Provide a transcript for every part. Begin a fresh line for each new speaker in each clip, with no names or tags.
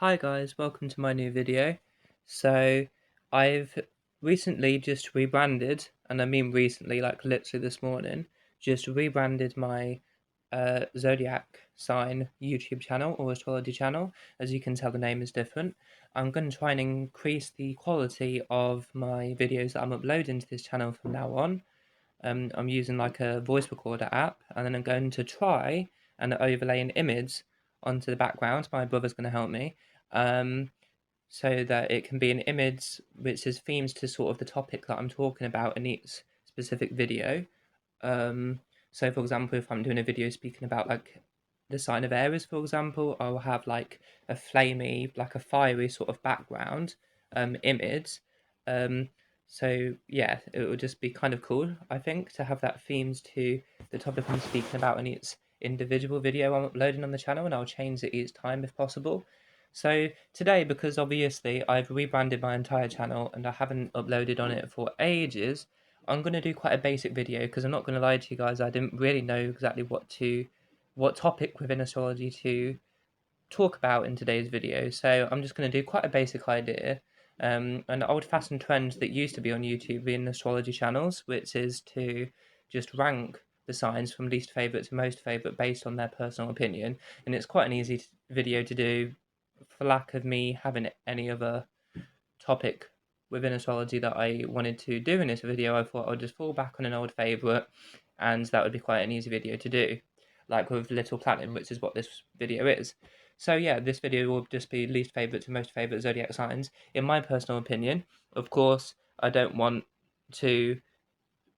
Hi guys, welcome to my new video. So I've recently just rebranded, and I mean recently, like literally this morning, just rebranded my zodiac sign YouTube channel or astrology channel. As you can tell, the name is different. I'm going to try and increase the quality of my videos that I'm uploading to this channel from now on. I'm using like a voice recorder app, and then I'm going to try and overlay an image onto the background. My brother's going to help me, um, so that it can be an image which is themes to sort of the topic that I'm talking about in each specific video. Um, so, for example, if I'm doing a video speaking about like the sign of Aries, for example, I'll have like a flamey, like a fiery sort of background image. Um, so yeah, it would just be kind of cool, I think, to have that themes to the topic I'm speaking about in each individual video I'm uploading on the channel, and I'll change it each time if possible. So today, because obviously I've rebranded my entire channel and I haven't uploaded on it for ages, I'm going to do quite a basic video because I'm not going to lie to you guys, I didn't really know exactly what topic within astrology to talk about in today's video. So I'm just going to do quite a basic idea, an old-fashioned trend that used to be on YouTube in astrology channels, which is to just rank the signs from least favorite to most favorite based on their personal opinion. And it's quite an easy video to do for lack of me having any other topic within astrology that I wanted to do in this video. I thought I'd just fall back on an old favourite, and that would be quite an easy video to do, like with little planning, which is what this video is. So yeah, this video will just be least favourite to most favourite zodiac signs, in my personal opinion. Of course, I don't want to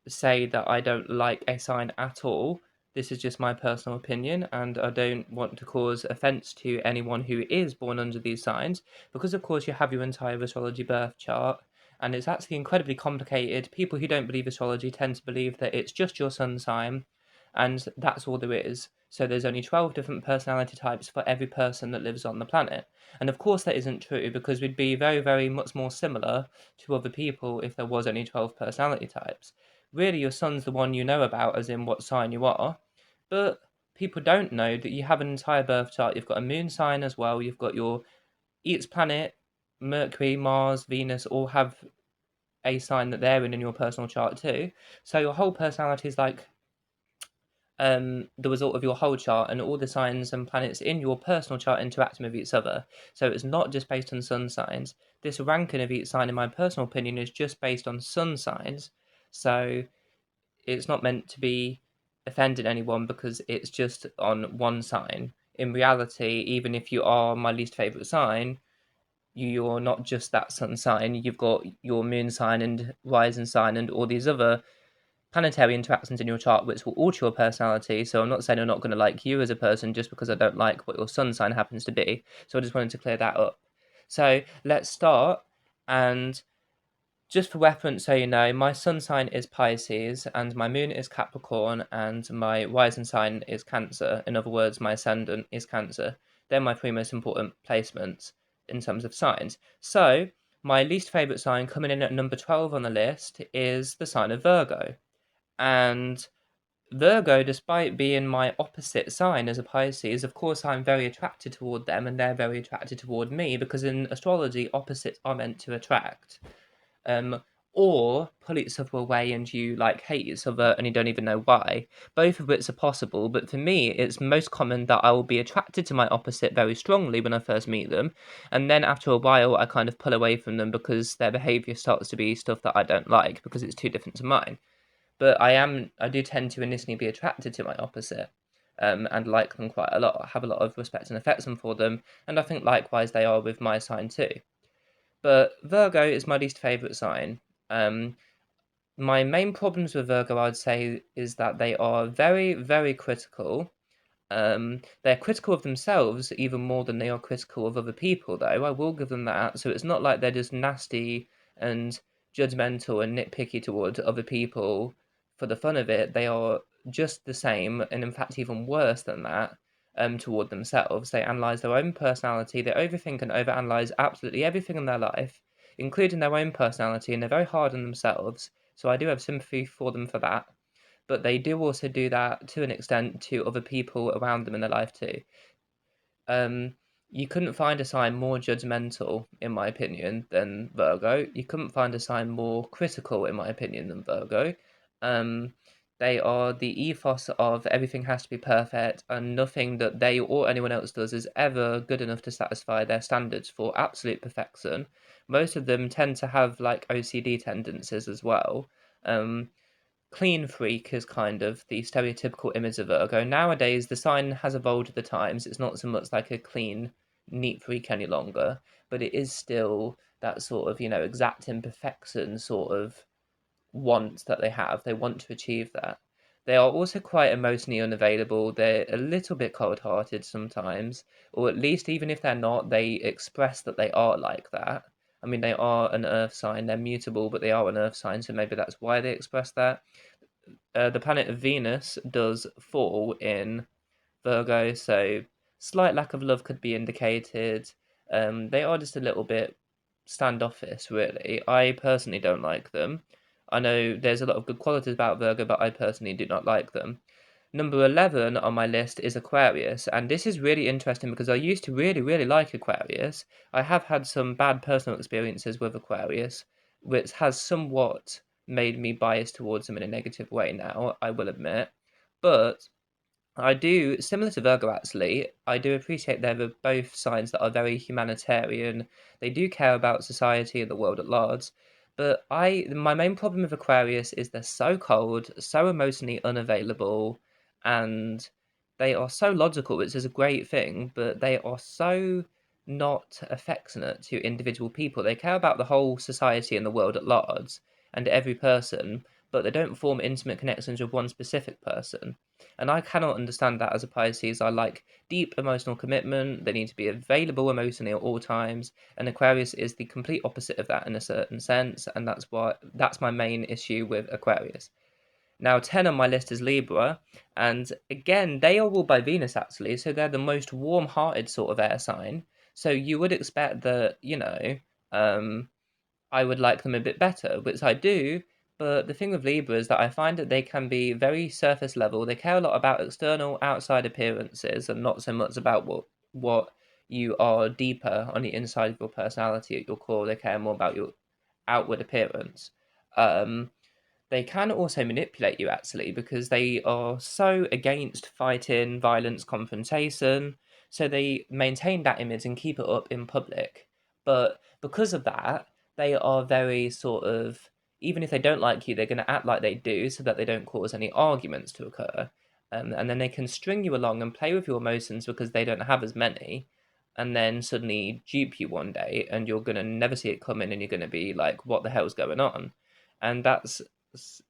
say that I don't like a sign at all. This is just my personal opinion, and I don't want to cause offence to anyone who is born under these signs, because of course you have your entire astrology birth chart, and it's actually incredibly complicated. People who don't believe astrology tend to believe that it's just your sun sign, and that's all there is. So there's only 12 different personality types for every person that lives on the planet. And of course that isn't true, because we'd be very, very much more similar to other people if there was only 12 personality types. Really, your sun's the one you know about, as in what sign you are. But people don't know that you have an entire birth chart. You've got a moon sign as well. You've got your each planet, Mercury, Mars, Venus, all have a sign that they're in your personal chart too. So your whole personality is like the result of your whole chart, and all the signs and planets in your personal chart interacting with each other. So it's not just based on sun signs. This ranking of each sign, in my personal opinion, is just based on sun signs. So it's not meant to be offending anyone because it's just on one sign. In reality, even if you are my least favorite sign, you're not just that sun sign. You've got your moon sign and rising sign and all these other planetary interactions in your chart which will alter your personality. So I'm not saying I'm not going to like you as a person just because I don't like what your sun sign happens to be. So I just wanted to clear that up. So let's start. And just for reference, so you know, my sun sign is Pisces, and my moon is Capricorn, and my rising sign is Cancer. In other words, my ascendant is Cancer. They're my three most important placements in terms of signs. So, my least favourite sign, coming in at number 12 on the list, is the sign of Virgo. And Virgo, despite being my opposite sign as a Pisces, of course I'm very attracted toward them, and they're very attracted toward me, because in astrology, opposites are meant to attract. um, or pull each other away and you like hate each other and you don't even know why. Both of which are possible, but for me, it's most common that I will be attracted to my opposite very strongly when I first meet them, and then after a while, I kind of pull away from them because their behavior starts to be stuff that I don't like because it's too different to mine. But I do tend to initially be attracted to my opposite. And like them quite a lot. I have a lot of respect and affection for them, and I think likewise they are with my sign too. But Virgo is my least favourite sign. Um, my main problems with Virgo, I'd say, is that they are very, very critical. They're critical of themselves even more than they are critical of other people, though. I will give them that. So it's not like they're just nasty and judgmental and nitpicky towards other people for the fun of it. They are just the same, and in fact, even worse than that, toward themselves. They analyze their own personality, they overthink and overanalyze absolutely everything in their life, including their own personality, and they're very hard on themselves. So I do have sympathy for them for that, but they do also do that to an extent to other people around them in their life too. Um, You couldn't find a sign more judgmental, in my opinion, than Virgo. You couldn't find a sign more critical, in my opinion, than Virgo. Um, they are the ethos of everything has to be perfect, and nothing that they or anyone else does is ever good enough to satisfy their standards for absolute perfection. Most of them tend to have like OCD tendencies as well. Um, Clean freak is kind of the stereotypical image of Virgo. Nowadays, the sign has evolved with the times. It's not so much like a clean, neat freak any longer, but it is still that sort of, exact imperfection sort of want that they have. They want to achieve that. They are also quite emotionally unavailable. They're a little bit cold hearted sometimes, or at least, even if they're not, they express that they are like that. I mean, they are an earth sign, they're mutable, but they are an earth sign, so maybe that's why they express that. The planet of Venus does fall in Virgo, so slight lack of love could be indicated. They are just a little bit standoffish, really. I personally don't like them. I know there's a lot of good qualities about Virgo, but I personally do not like them. Number 11 on my list is Aquarius, and this is really interesting because I used to really, really like Aquarius. I have had some bad personal experiences with Aquarius, which has somewhat made me biased towards them in a negative way now, I will admit. But I do, similar to Virgo actually, I do appreciate they're both signs that are very humanitarian. They do care about society and the world at large. But my main problem with Aquarius is they're so cold, so emotionally unavailable, and they are so logical, which is a great thing, but they are so not affectionate to individual people. They care about the whole society and the world at large and every person, but they don't form intimate connections with one specific person. And I cannot understand that as a Pisces. I like deep emotional commitment. They need to be available emotionally at all times. And Aquarius is the complete opposite of that in a certain sense. And that's my main issue with Aquarius. Now, 10 on my list is Libra. And again, they are ruled by Venus actually. So they're the most warm hearted sort of air sign. So you would expect that, um, I would like them a bit better, which I do. But the thing with Libra is that I find that they can be very surface level. They care a lot about external, outside appearances, and not so much about what you are deeper on the inside of your personality at your core. They care more about your outward appearance. Um, they can also manipulate you actually because they are so against fighting, violence, confrontation. So they maintain that image and keep it up in public. But because of that, they are very sort of, even if they don't like you, they're going to act like they do so that they don't cause any arguments to occur. And then they can string you along and play with your emotions because they don't have as many. And then suddenly dupe you one day and you're going to never see it coming and you're going to be like, what the hell's going on? And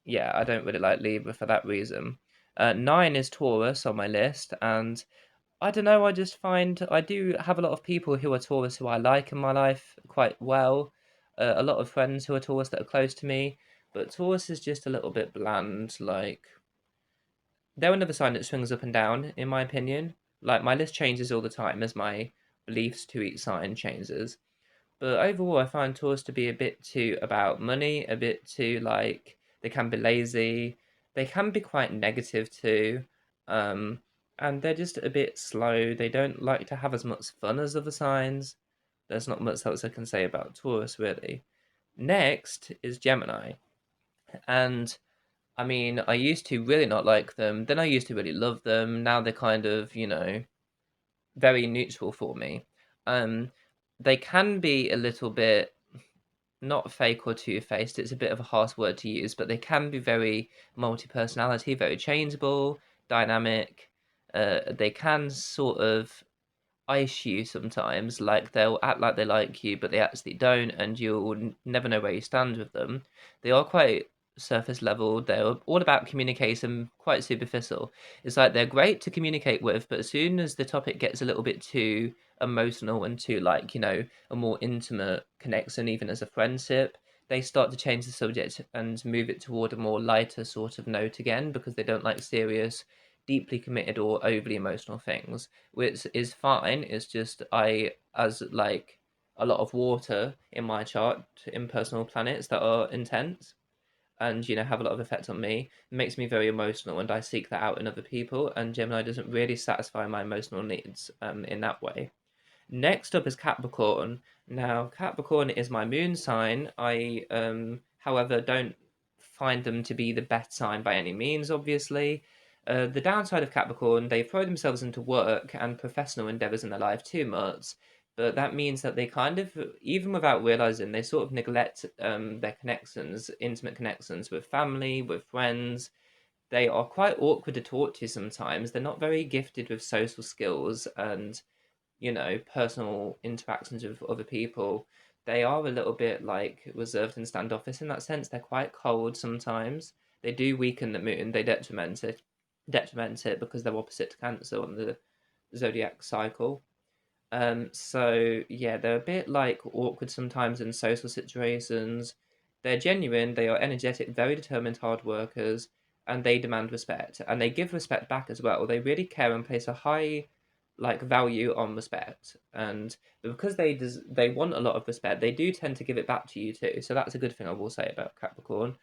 yeah, I don't really like Libra for that reason. 9 is Taurus on my list, and I don't know. I just find I do have a lot of people who are Taurus who I like in my life quite well. A lot of friends who are Taurus that are close to me, but Taurus is just a little bit bland. Like they're another sign that swings up and down, in my opinion. Like my list changes all the time as my beliefs to each sign changes. But overall, I find tours to be a bit too about money, a bit too like they can be lazy, they can be quite negative too, um, and they're just a bit slow. They don't like to have as much fun as other signs. There's not much else I can say about Taurus really. Next is Gemini, and I mean, I used to really not like them. Then I used to really love them. Now they're kind of, very neutral for me. Um, they can be a little bit not fake or two-faced. It's a bit of a harsh word to use, but they can be very multi-personality, very changeable, dynamic. They can sort of ice you sometimes, like they'll act like they like you, but they actually don't, and you'll never know where you stand with them. They are quite surface level. They're all about communication, quite superficial. It's like they're great to communicate with, but as soon as the topic gets a little bit too emotional and too like, a more intimate connection, even as a friendship, they start to change the subject and move it toward a more lighter sort of note again because they don't like serious, deeply committed or overly emotional things, which is fine. It's just as like a lot of water in my chart in personal planets that are intense and have a lot of effect on me, it makes me very emotional and I seek that out in other people, and Gemini doesn't really satisfy my emotional needs in that way. Next up is Capricorn. Now, Capricorn is my moon sign. I, however, don't find them to be the best sign by any means, obviously. The downside of Capricorn, they throw themselves into work and professional endeavors in their life too much, but that means that they kind of, even without realizing, they sort of neglect their connections, intimate connections with family, with friends. They are quite awkward to talk to sometimes. They're not very gifted with social skills and personal interactions with other people. They are a little bit like reserved and standoffish in that sense. They're quite cold sometimes. They do weaken the moon. They detriment it because they're opposite to Cancer on the zodiac cycle. So yeah, they're a bit like awkward sometimes in social situations. They're genuine, they are energetic, very determined hard workers, and they demand respect. And they give respect back as well. They really care and place a high value on respect. And because they want a lot of respect, they do tend to give it back to you too. So that's a good thing I will say about Capricorn.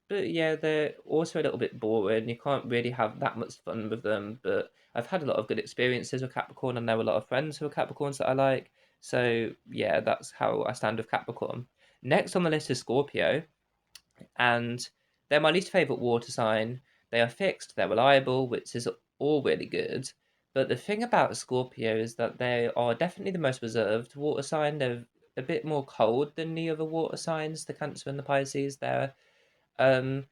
But yeah, they're also a little bit boring. You can't really have that much fun with them. But I've had a lot of good experiences with Capricorn, and there are a lot of friends who are Capricorns that I like. So yeah, that's how I stand with Capricorn. Next on the list is Scorpio, and they're my least favorite water sign. They are fixed, they're reliable, which is all really good. But the thing about Scorpio is that they are definitely the most reserved water sign. They're a bit more cold than the other water signs, the Cancer and the Pisces. They're um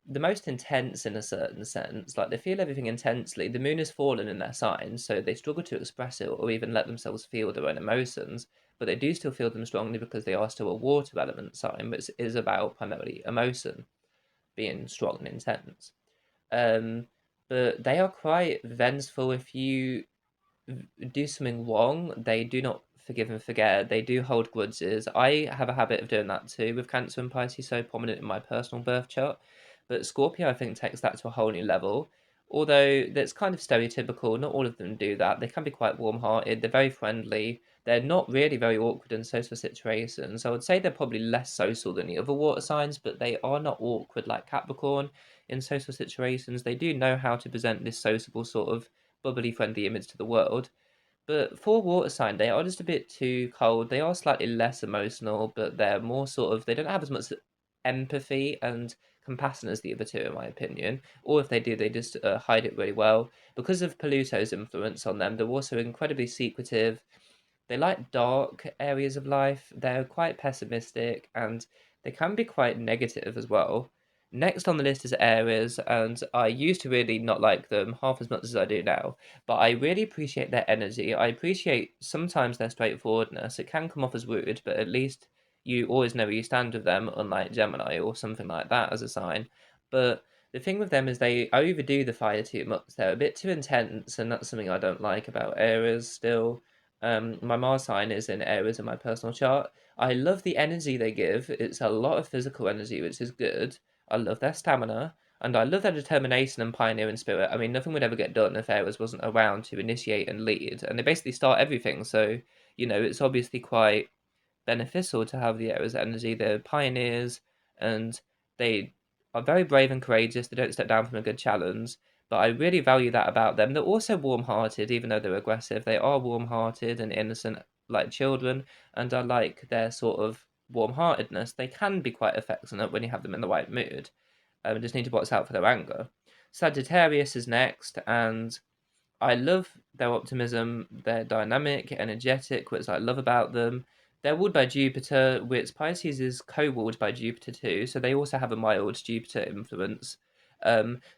the most intense in a certain sense. Like they feel everything intensely. The moon has fallen in their sign, so they struggle to express it or even let themselves feel their own emotions. But they do still feel them strongly because they are still a water element sign, which is about primarily emotion being strong and intense. Um, but they are quite vengeful if you do something wrong, they do not forgive and forget. They do hold grudges. I have a habit of doing that too with Cancer and Pisces, so prominent in my personal birth chart. But Scorpio, I think, takes that to a whole new level. Although that's kind of stereotypical, not all of them do that. They can be quite warm hearted, they're very friendly, they're not really very awkward in social situations. I would say they're probably less social than the other water signs, but they are not awkward like Capricorn in social situations. They do know how to present this sociable sort of bubbly, friendly image to the world. But for water sign, they are just a bit too cold. They are slightly less emotional, but they're more sort of, they don't have as much empathy and compassion as the other two, in my opinion. Or if they do, they just hide it really well. Because of Pluto's influence on them, they're also incredibly secretive. They like dark areas of life. They're quite pessimistic and they can be quite negative as well. Next on the list is Aries, and I used to really not like them half as much as I do now, but I really appreciate their energy. I appreciate sometimes their straightforwardness. It can come off as rude, but at least you always know where you stand with them, unlike Gemini or something like that as a sign. But the thing with them is they overdo the fire too much. They're a bit too intense, and that's something I don't like about Aries still. My Mars sign is in Aries in my personal chart. I love the energy they give. It's a lot of physical energy, which is good. I love their stamina, and I love their determination and pioneering spirit. I mean, nothing would ever get done if Aries wasn't around to initiate and lead, and they basically start everything. So, it's obviously quite beneficial to have the Aries energy. They're pioneers, and they are very brave and courageous. They don't step down from a good challenge. But I really value that about them. They're also warm-hearted, even though they're aggressive. They are warm-hearted and innocent, like children, and I like their sort of warm-heartedness. They can be quite affectionate when you have them in the right mood. Just need to watch out for their anger. Sagittarius is next, and I love their optimism. They're dynamic, energetic, which I love about them. They're ruled by Jupiter, which Pisces is co-ruled by Jupiter too, so they also have a mild Jupiter influence.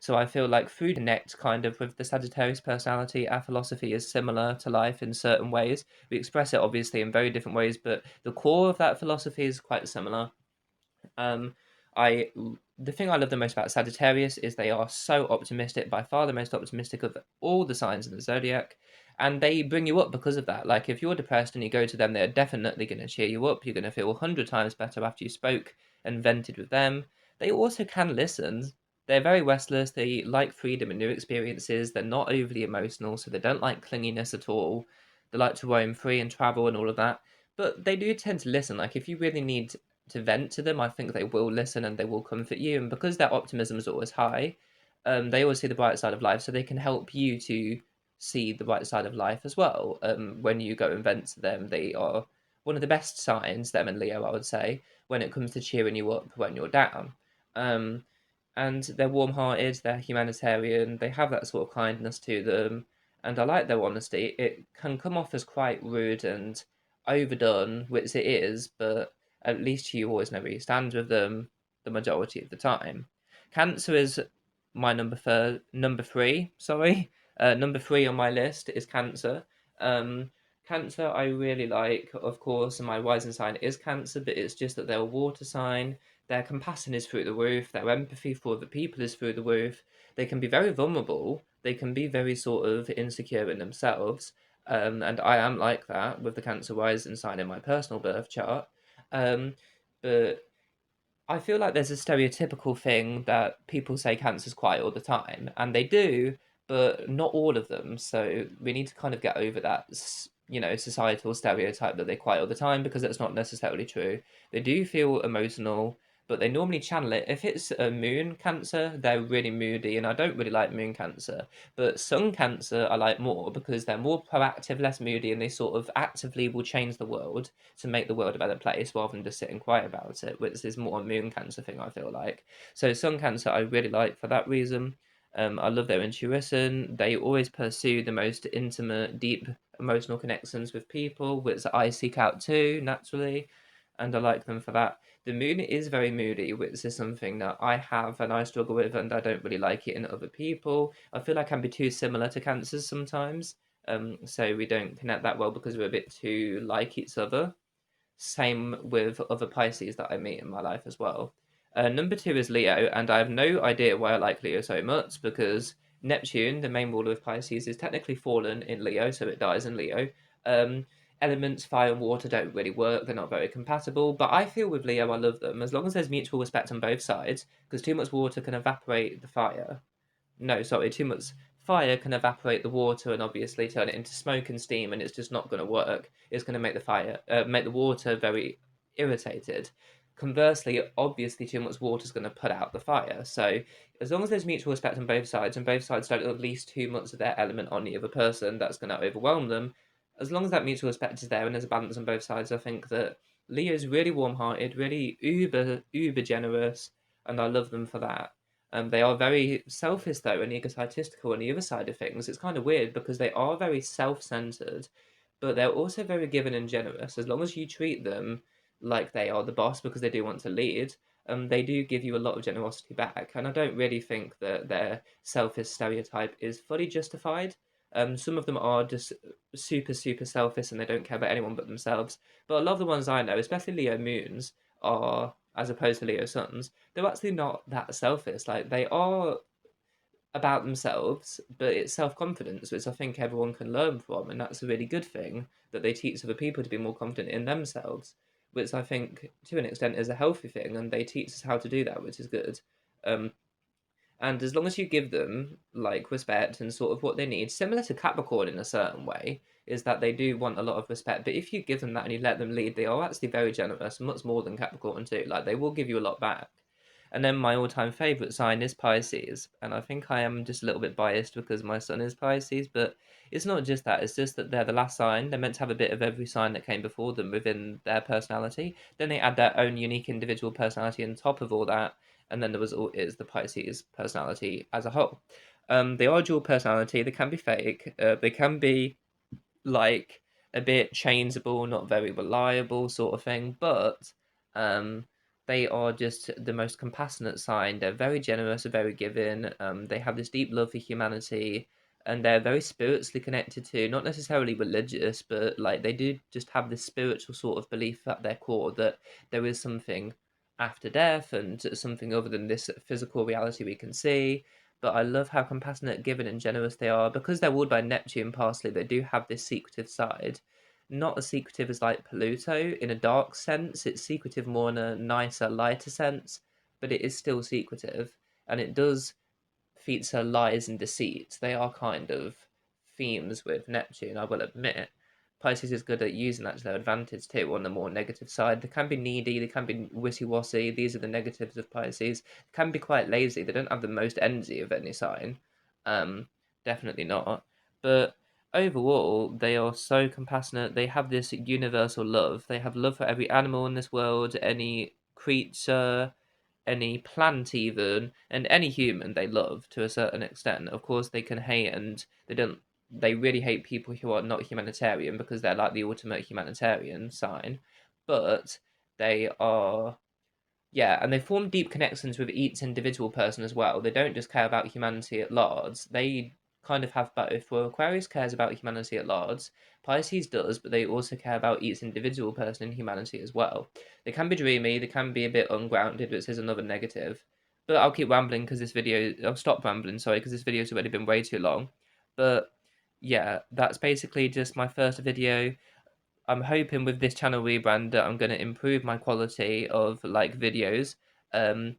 So I feel like through connect kind of with the Sagittarius personality, our philosophy is similar to life in certain ways. We express it obviously in very different ways, but the core of that philosophy is quite similar. Um, I the thing I love the most about Sagittarius is they are so optimistic, by far the most optimistic of all the signs in the zodiac, and they bring you up because of that. Like if you're depressed and you go to them, they're definitely going to cheer you up. You're going to feel 100 times better after you spoke and vented with them. They also can listen. They're very restless. They like freedom and new experiences. They're not overly emotional, so they don't like clinginess at all. They like to roam free and travel and all of that. But they do tend to listen. Like if you really need to vent to them, I think they will listen and they will comfort you. And because their optimism is always high, they always see the bright side of life, so they can help you to see the right side of life as well. When you go and vent to them, they are one of the best signs, them and Leo, I would say, when it comes to cheering you up when you're down. Um, and they're warm-hearted, they're humanitarian, they have that sort of kindness to them, and I like their honesty. It can come off as quite rude and overdone, which it is, but at least you always know where you stand with them the majority of the time. Cancer is my number three. Sorry, number three on my list is Cancer. Um, Cancer I really like, of course, and my rising sign is Cancer, but it's just that they're a water sign. Their compassion is through the roof. Their empathy for other people is through the roof. They can be very vulnerable. They can be very sort of insecure in themselves. And I am like that with the Cancer rising sign in my personal birth chart. Um, but I feel like there's a stereotypical thing that people say cancer's quiet all the time, and they do, but not all of them. So we need to kind of get over that, societal stereotype that they quiet all the time, because that's not necessarily true. They do feel emotional, but they normally channel it. If it's a moon cancer, they're really moody, and I don't really like moon cancer. But sun cancer, I like more because they're more proactive, less moody, and they sort of actively will change the world to make the world a better place rather than just sitting quiet about it, which is more a moon cancer thing, I feel like. So sun cancer I really like for that reason. I love their intuition. They always pursue the most intimate, deep emotional connections with people, which I seek out too, naturally, and I like them for that. The moon is very moody, which is something that I have and I struggle with, and I don't really like it in other people. I feel I can be too similar to cancers sometimes, so we don't connect that well because we're a bit too like each other. Same with other Pisces that I meet in my life as well. Number two is Leo, and I have no idea why I like Leo so much because Neptune, the main ruler of Pisces, is technically fallen in Leo, so it dies in Leo. Um, Elements fire and water don't really work, they're not very compatible, but I feel with Leo I love them as long as there's mutual respect on both sides, because too much water can evaporate the fire. No, sorry, too much fire can evaporate the water and obviously turn it into smoke and steam, and it's just not going to work. It's going to make make the water very irritated. Conversely, obviously, too much water is going to put out the fire. So, as long as there's mutual respect on both sides, and both sides don't release too much of their element on the other person, that's going to overwhelm them. As long as that mutual respect is there and there's a balance on both sides, I think that Leo's really warm-hearted, really uber generous, and I love them for that. They are very selfish though and egotistical on the other side of things. It's kind of weird because they are very self-centered, but they're also very giving and generous. As long as you treat them like they are the boss because they do want to lead, they do give you a lot of generosity back. And I don't really think that their selfish stereotype is fully justified. Some of them are just super selfish and they don't care about anyone but themselves. But a lot of the ones I know, especially Leo Moons, are, as opposed to Leo Suns, they're actually not that selfish. Like they are about themselves, but it's self confidence, which I think everyone can learn from, and that's a really good thing that they teach other people to be more confident in themselves, which I think to an extent is a healthy thing, and they teach us how to do that, which is good. Um, and as long as you give them like respect and sort of what they need, similar to Capricorn in a certain way, is that they do want a lot of respect. But if you give them that and you let them lead, they are actually very generous, much more than Capricorn too. Like they will give you a lot back. And then my all-time favorite sign is Pisces, and I think I am just a little bit biased because my sun is Pisces, but it's not just that. It's just that they're the last sign. They're meant to have a bit of every sign that came before them within their personality. Then they add their own unique individual personality on top of all that, and then the result is the Pisces personality as a whole. They are dual personality. They can be fake. They can be like a bit changeable, not very reliable sort of thing, but um, they are just the most compassionate sign. They're very generous, very giving. They have this deep love for humanity, and they're very spiritually connected to, not necessarily religious, but like they do just have this spiritual sort of belief at their core that there is something after death and something other than this physical reality we can see. But I love how compassionate, giving, and generous they are. Because they're ruled by Neptune partially, they do have this secretive side. Not as secretive as like Pluto in a dark sense. It's secretive more in a nicer, lighter sense, but it is still secretive. And it does feature lies and deceit. They are kind of themes with Neptune, I will admit. Pisces is good at using that to their advantage too on the more negative side. They can be needy, they can be wishy-washy. These are the negatives of Pisces. They can be quite lazy. They don't have the most energy of any sign. Um, Definitely not. But overall, they are so compassionate. They have this universal love. They have love for every animal in this world, any creature, any plant even, and any human they love to a certain extent. Of course, they can hate, and they really hate people who are not humanitarian, because they're like the ultimate humanitarian sign. But they are, yeah, and they form deep connections with each individual person as well. They don't just care about humanity at large. They kind of have both. Well, Aquarius cares about humanity at large. Pisces does, but they also care about each individual person in humanity as well. They can be dreamy. They can be a bit ungrounded, which is another negative. But I'll keep rambling because this video. I'll stop rambling. Sorry, because this video's already been way too long. But yeah, that's basically just my first video. I'm hoping with this channel rebrand that I'm going to improve my quality of like videos. Um,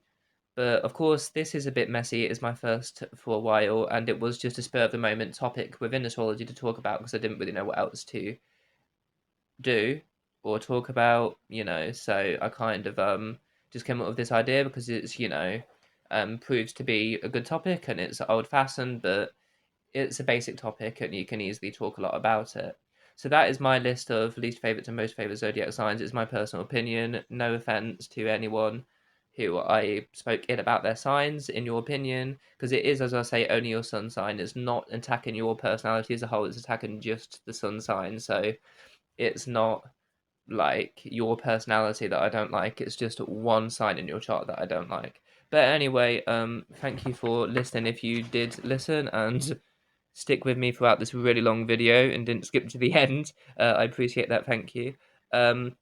but of course, this is a bit messy. It is my first for a while, and it was just a spur of the moment topic within astrology to talk about because I didn't really know what else to do or talk about, So I kind of just came up with this idea because it's proves to be a good topic, and it's old fashioned, but it's a basic topic and you can easily talk a lot about it. So that is my list of least favorite to most favorite zodiac signs. It's my personal opinion. No offense to anyone who I spoke in about their signs, in your opinion, because it is, as I say, only your sun sign. It's not attacking your personality as a whole. It's attacking just the sun sign. So it's not like your personality that I don't like. It's just one sign in your chart that I don't like. But anyway, thank you for listening if you did listen, and stick with me throughout this really long video and didn't skip to the end. I appreciate that. Thank you. Um,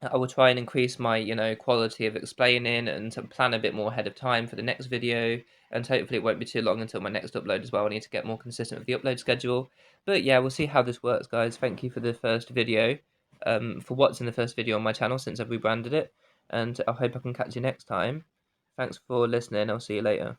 I will try and increase my, quality of explaining and to plan a bit more ahead of time for the next video. And hopefully it won't be too long until my next upload as well. I need to get more consistent with the upload schedule. But yeah, we'll see how this works, guys. Thank you for the first video, for watching the first video on my channel since I've rebranded it. And I hope I can catch you next time. Thanks for listening. I'll see you later.